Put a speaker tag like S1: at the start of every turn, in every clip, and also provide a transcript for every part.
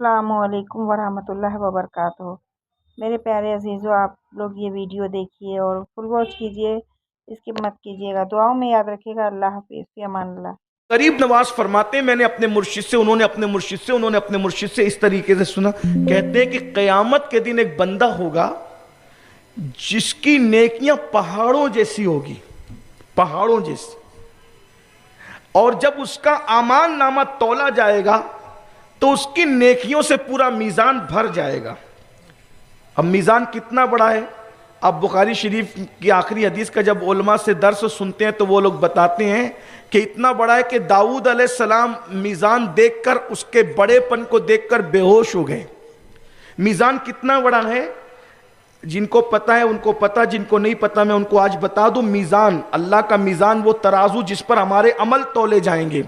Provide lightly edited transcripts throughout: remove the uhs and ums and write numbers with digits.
S1: अस्सलामुअलैकुम वरहमतुल्लाहि वबरकातुहू। मेरे प्यारे अजीज़ों, आप लोग ये वीडियो देखिए और फुल वॉच कीजिए, इसकी मत कीजिएगा, दुआओं में याद रखिएगा। अल्लाह हाफिज़, फी अमान अल्लाह।
S2: गरीब नवाज फरमाते हैं, मैंने अपने मुर्शिद से, उन्होंने अपने मुर्शिद से, उन्होंने अपने मुर्शिद से इस तरीके से सुना। कहते हैं कि क़यामत के दिन एक बंदा होगा जिसकी नेकियां पहाड़ों जैसी होगी, पहाड़ों जैसी। और जब उसका आमान नामा तौला जाएगा तो उसकी नेकियों से पूरा मीज़ान भर जाएगा। अब मीज़ान कितना बड़ा है? अब बुखारी शरीफ की आखिरी हदीस का जब उलमा से दर्स सुनते हैं तो वो लोग बताते हैं कि इतना बड़ा है कि दाऊद अलैहिस्सलाम मीज़ान देखकर, उसके बड़ेपन को देखकर बेहोश हो गए। मीज़ान कितना बड़ा है? जिनको पता है उनको पता, जिनको नहीं पता मैं उनको आज बता दूं। मीज़ान, अल्लाह का मीज़ान, वो तराजू जिस पर हमारे अमल तोले जाएंगे,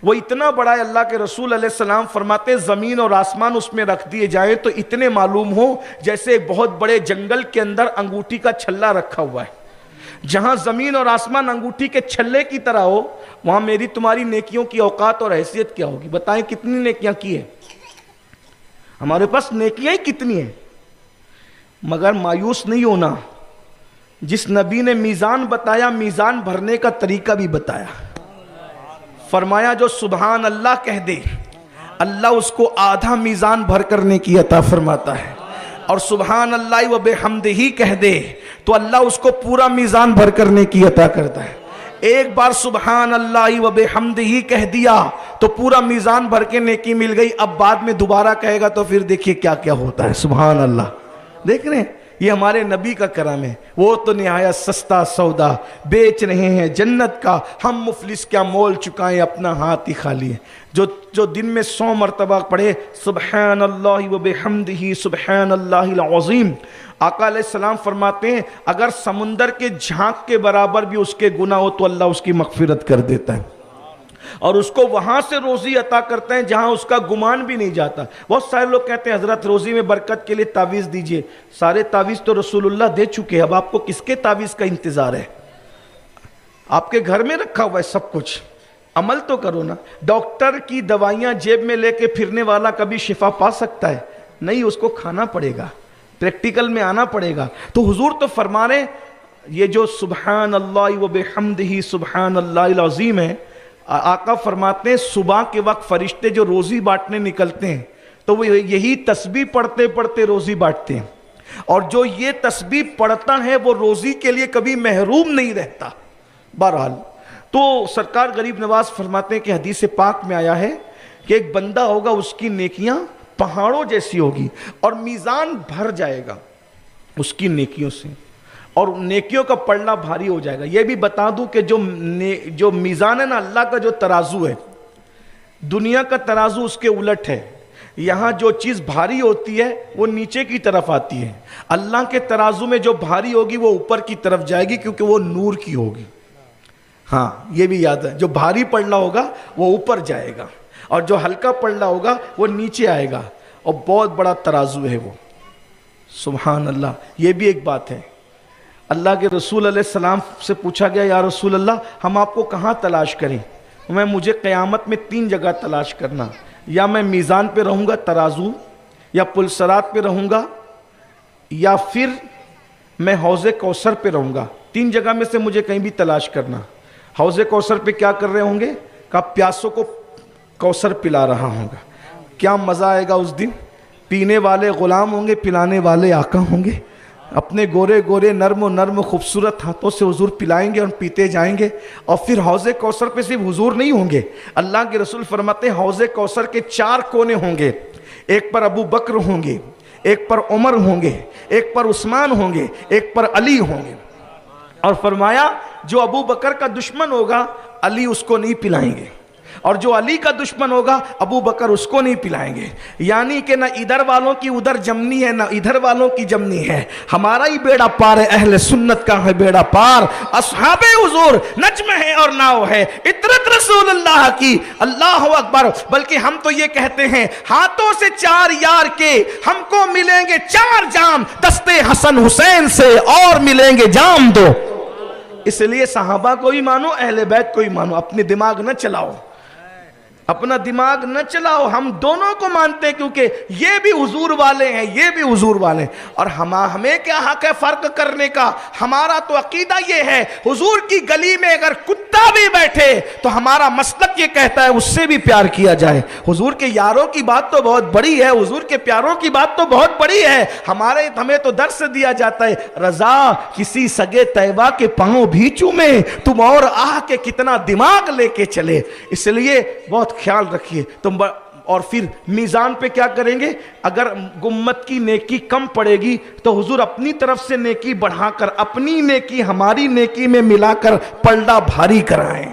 S2: वो इतना बड़ा है। अल्लाह के रसूल अलैहिस्सलाम फरमाते, ज़मीन और आसमान उसमें रख दिए जाए तो इतने मालूम हो जैसे एक बहुत बड़े जंगल के अंदर अंगूठी का छल्ला रखा हुआ है। जहां ज़मीन और आसमान अंगूठी के छल्ले की तरह हो, वहां मेरी तुम्हारी नेकियों की औकात और हैसियत क्या होगी? बताएं कितनी नेकियां की है? हमारे पास नेकियां ही कितनी है। मगर मायूस नहीं होना, जिस नबी ने मीज़ान बताया, मीज़ान भरने का तरीका भी बताया। फरमाया जो सुबहान अल्लाह कह दे, अल्लाह उसको आधा मीज़ान भर करने की अता फरमाता है। और सुबहान अल्लाह व बिहम्दिही कह दे तो अल्लाह उसको पूरा मीज़ान भर करने की अता करता है। एक बार सुबहान अल्लाह व बिहम्दिही कह दिया तो पूरा मीज़ान भर के नेकी मिल गई। अब बाद में दोबारा कहेगा तो फिर देखिए क्या क्या होता है। सुबहान अल्लाह। देख रहे हैं, ये हमारे नबी का करम है। वो तो निहायत सस्ता सौदा बेच रहे हैं जन्नत का, हम मुफलिस क्या मोल चुकाएं, अपना हाथ ही खाली है। जो दिन में 100 मरतबा पढ़े सुबहानल्लाहि व बिहम्दिही सुबहानल्लाहिल अज़ीम, आका अलैहिस्सलाम फरमाते हैं अगर समुंदर के झांक के बराबर भी उसके गुनाह हो तो अल्लाह उसकी मगफिरत कर देता है और उसको वहां से रोजी अता करते हैं जहां उसका गुमान भी नहीं जाता। बहुत सारे लोग कहते हैं हजरत रोजी में बरकत के लिए तावीज़ दीजिए। सारे तावीज़ तो रसूलुल्लाह दे चुके हैं, अब आपको किसके तावीज़ का इंतजार है? आपके घर में रखा हुआ है सब कुछ, अमल तो करो ना। डॉक्टर की दवाइयां जेब में लेके फिरने वाला कभी शिफा पा सकता है? नहीं, उसको खाना पड़ेगा, प्रैक्टिकल में आना पड़ेगा। तो हुजूर तो फरमा रहे, ये जो सुबहान अल्लाह व बिहम्दिही सुबहान अल्लाहिल अज़ीम है, आका फरमाते हैं सुबह के वक्त फरिश्ते जो रोजी बांटने निकलते हैं तो वो यही तस्बीह पढ़ते पढ़ते रोजी बांटते हैं। और जो ये तस्बीह पढ़ता है वो रोजी के लिए कभी महरूम नहीं रहता। बहरहाल तो सरकार गरीब नवाज फरमाते हैं कि हदीस पाक में आया है कि एक बंदा होगा, उसकी नेकियां पहाड़ों जैसी होगी और मीज़ान भर जाएगा उसकी नेकियों से, और नेकियों का पलड़ा भारी हो जाएगा। यह भी बता दूं कि जो मीज़ान है ना, अल्लाह का जो तराजू है, दुनिया का तराजू उसके उलट है। यहाँ जो चीज़ भारी होती है वो नीचे की तरफ आती है, अल्लाह के तराजू में जो भारी होगी वो ऊपर की तरफ जाएगी क्योंकि वो नूर की होगी। हाँ, ये भी याद है, जो भारी पलड़ा होगा वो ऊपर जाएगा और जो हल्का पलड़ा होगा वो नीचे आएगा। और बहुत बड़ा तराजू है वो। सुभान अल्लाह। ये भी एक बात है। अल्लाह के रसूल अलैहिस्सलाम से पूछा गया, या रसूल अल्लाह हम आपको कहाँ तलाश करें? मुझे क़यामत में 3 जगह तलाश करना, या मैं मीज़ान पे रहूँगा तराजू, या पुलसरात पे रहूँगा, या फिर मैं हौज़े कौसर पे रहूँगा। 3 जगह में से मुझे कहीं भी तलाश करना। हौज़े कौसर पे क्या कर रहे होंगे? का प्यासों को कौसर पिला रहा होगा। क्या मज़ा आएगा उस दिन। पीने वाले ग़ुलाम होंगे, पिलाने वाले आका होंगे। अपने गोरे गोरे नर्म खूबसूरत हाथों से हुजूर पिलाएंगे और पीते जाएंगे। और फिर हौज़े कौसर पे सिर्फ हुजूर नहीं होंगे, अल्लाह के रसूल फरमाते हैं हौज़े कौसर के 4 कोने होंगे। एक पर अबू बकर होंगे, एक पर उमर होंगे, एक पर उस्मान होंगे, एक पर अली होंगे। और फरमाया जो अबू बकर का दुश्मन होगा अली उसको नहीं पिलाएंगे, और जो अली का दुश्मन होगा अबू बकर उसको नहीं पिलाएंगे। यानी कि ना इधर वालों की उधर जमनी है, ना इधर वालों की जमनी है। हमारा ही बेड़ा पार है, अहले सुन्नत का है बेड़ा पार। असहाबे हुजूर नज्म है और नाव है, इतरत रसूलुल्लाह की, अल्लाह अकबर। बल्कि हम तो ये कहते हैं हाथों से 4 यार के हमको मिलेंगे 4 जाम, दस्ते हसन हुसैन से और मिलेंगे जाम 2। इसलिए सहाबा को ही मानो, अहले बैत को ही मानो, अपने दिमाग न चलाओ। अपना दिमाग न चलाओ, हम दोनों को मानते हैं क्योंकि ये भी हुजूर वाले हैं, ये भी हुजूर वाले हैं। और हमें क्या हक है फर्क करने का? हमारा तो अकीदा ये है, हुजूर की गली में अगर कुत्ता भी बैठे तो हमारा मसलक ये कहता है उससे भी प्यार किया जाए। हुजूर के यारों की बात तो बहुत बड़ी है, हुजूर के प्यारों की बात तो बहुत बड़ी है। हमें तो दर्श दिया जाता है, रजा किसी सगे तैयबा के पांव भी चूमे, तुम और आह के कितना दिमाग लेके चले। इसलिए बहुत ख्याल रखिए तुम। और फिर मीज़ान पे क्या करेंगे? अगर उम्मत की नेकी कम पड़ेगी तो हुजूर अपनी तरफ से नेकी बढ़ाकर अपनी नेकी हमारी नेकी में मिलाकर पलड़ा भारी कराएं।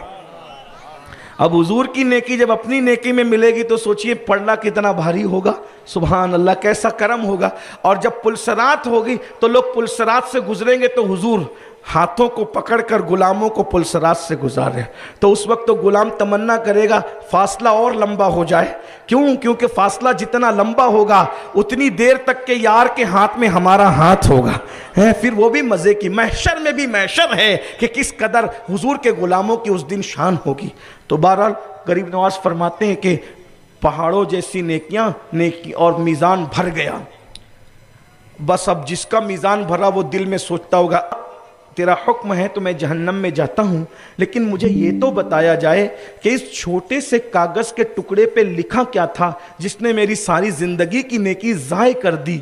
S2: अब हुजूर की नेकी जब अपनी नेकी में मिलेगी तो सोचिए पलड़ा कितना भारी होगा। सुभान अल्लाह, कैसा करम होगा। और जब पुलसरात होगी तो लोग पुलसरात से गुजरेंगे तो हुजूर हाथों को पकड़कर गुलामों को पुलसरात से गुजारे, तो उस वक्त तो गुलाम तमन्ना करेगा फासला और लंबा हो जाए। क्यों? क्योंकि फासला जितना लंबा होगा उतनी देर तक के यार के हाथ में हमारा हाथ होगा, है फिर वो भी मजे की। महशर में भी महशर है कि किस कदर हुजूर के गुलामों की उस दिन शान होगी। तो बहरहाल गरीब नवाज फरमाते हैं कि पहाड़ों जैसी नेकी और मीज़ान भर गया। बस अब जिसका मीज़ान भरा वो दिल में सोचता होगा तेरा हुक्म है तो मैं जहन्नम में जाता हूं, लेकिन मुझे ये तो बताया जाए कि इस छोटे से कागज के टुकड़े पे लिखा क्या था जिसने मेरी सारी जिंदगी की नेकी ज़ाय कर दी।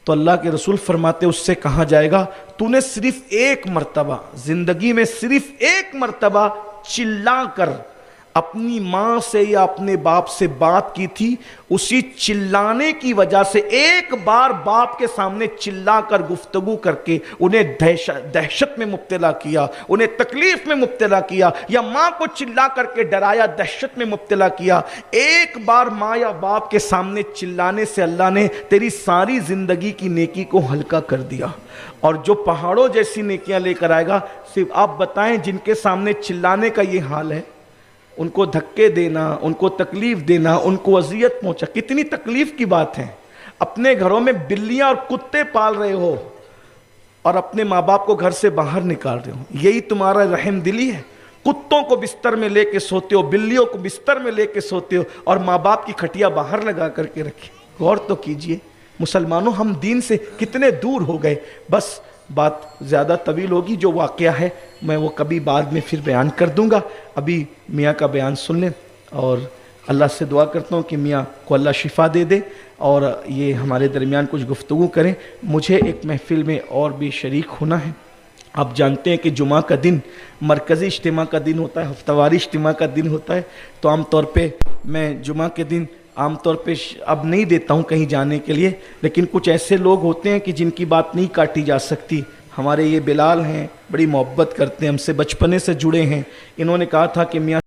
S2: तो अल्लाह के रसूल फरमाते उससे कहा जाएगा तूने सिर्फ एक मर्तबा जिंदगी में सिर्फ एक मर्तबा चिल्ला कर अपनी माँ से या अपने बाप से बात की थी, उसी चिल्लाने की वजह से एक बार बाप के सामने चिल्लाकर गुफ्तगू करके उन्हें दहशत में मुब्तला किया, उन्हें तकलीफ में मुब्तला किया, या माँ को चिल्ला करके डराया, दहशत में मुब्तला किया। एक बार माँ या बाप के सामने चिल्लाने से अल्लाह ने तेरी सारी जिंदगी की नेकी को हल्का कर दिया। और जो पहाड़ों जैसी नेकियां लेकर आएगा, सिर्फ आप बताएं जिनके सामने चिल्लाने का ये हाल है, उनको धक्के देना, उनको तकलीफ देना, उनको अजियत पहुंचा, कितनी तकलीफ की बात है। अपने घरों में बिल्लियां और कुत्ते पाल रहे हो और अपने माँ बाप को घर से बाहर निकाल रहे हो, यही तुम्हारा रहम दिली है। कुत्तों को बिस्तर में लेके सोते हो, बिल्लियों को बिस्तर में लेके सोते हो और माँ बाप की खटिया बाहर लगा करके रखी। गौर तो कीजिए मुसलमानों, हम दीन से कितने दूर हो गए। बस बात ज़्यादा तवील होगी, जो वाक़या है मैं वो कभी बाद में फिर बयान कर दूंगा। अभी मियाँ का बयान सुन लें और अल्लाह से दुआ करता हूँ कि मियाँ को अल्लाह शिफा दे दे और ये हमारे दरमियान कुछ गुफ्तगू करें। मुझे एक महफ़िल में और भी शरीक होना है। आप जानते हैं कि जुमा का दिन मरकज़ी इज्तिमा का दिन होता है, हफ्तावारी इज्तिमा का दिन होता है। तो आम तौर पे मैं जुमा के दिन आम तौर पे अब नहीं देता हूँ कहीं जाने के लिए, लेकिन कुछ ऐसे लोग होते हैं कि जिनकी बात नहीं काटी जा सकती। हमारे ये बिलाल हैं, बड़ी मोहब्बत करते हैं, हमसे बचपने से जुड़े हैं। इन्होंने कहा था कि मियाँ